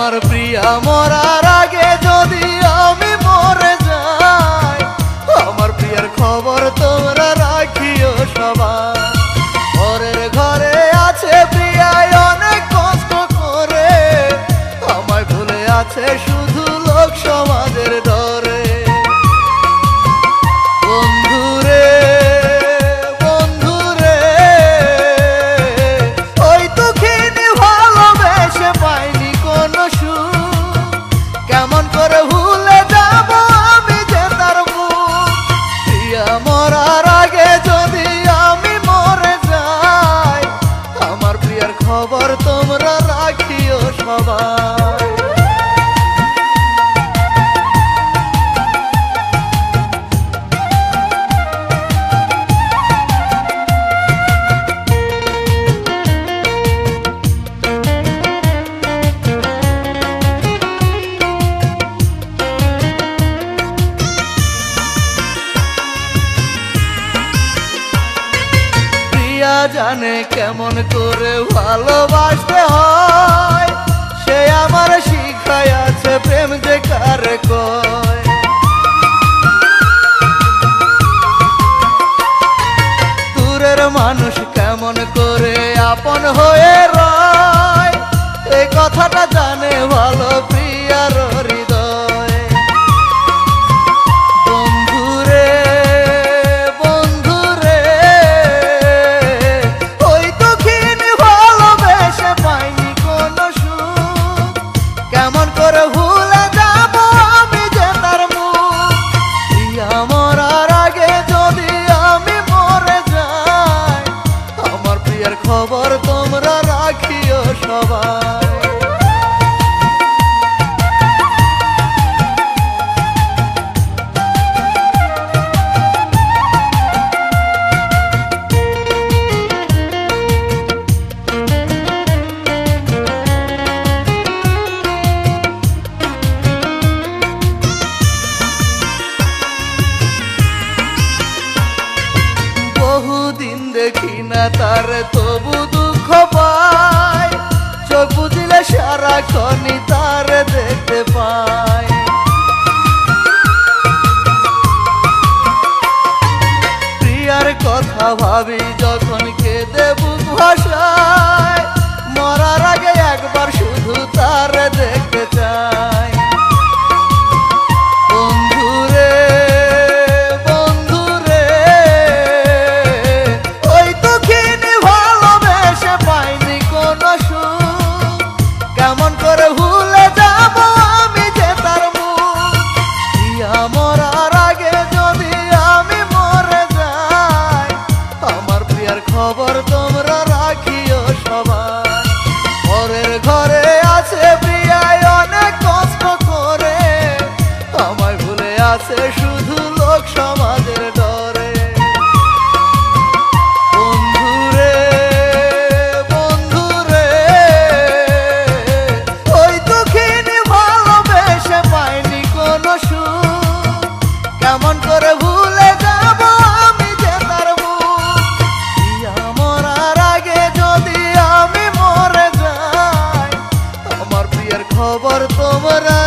আমার প্রিয়া মরার আগে যদি আমি মরে যাই, আমার প্রিয়ার খবর তোমরা রাখিও সবাই। পরের ঘরে আছে প্রিয়া অনেক কষ্ট করে, আমায় ভুলে আছে শুধু লোক সমাজের ডরে। বন্ধুরে বন্ধুরে ওই দুঃখিনী ভালোবেসে পাইনি কোনো সুখ, কেমন করে ভুলে যাব আমি যে তার মুখ। প্রিয়া মরার আগে যদি আমি মরে যাই, আমার প্রিয়ার খবর তোমরা রাখিও সবাই। জানে কেমন করে ভালোবাসতে হয়, সে আমার শিখায় আছে প্রেম যে কারে কয়। দূরের মানুষ কেমন করে আপন হয়ে রয়, এই কথাটা জানে ভালো প্রিয়ার হৃদয়। কেমন করে ভুলে যাব আমি যে তার মুখ। প্রিয়া মরার আগে যদি আমি মরে যাই, আমার প্রিয়ার খবর তোমরা রাখিও সবাই। বহুদিন দেখি না তার তবু দুঃখ পাই, চোখ বুঝলে সারাক্ষণই তার দেখতে পাই। প্রিয়ার কথা ভাবি যখন কেঁদে বুক ভাসায়, মরার আগে একবার শুধু তার দেখতে চাই। কেমন করে ভুলে যাব আমি যে তার মুখ। প্রিয়া মরার আগে যদি আমি মরে যাই, আমার প্রিয়ার খবর তোমরা রাখিও সবাই। পরের ঘরে আছে প্রিয়া অনেক কষ্ট করে, আমায় ভুলে আছে শুধু লোক সমাজের ডরে। কেমন করে ভুলে যাব আমি যে তার মুখ। প্রিয়া মরার আগে যদি আমি মরে যাই, আমার প্রিয়ার খবর তোমরা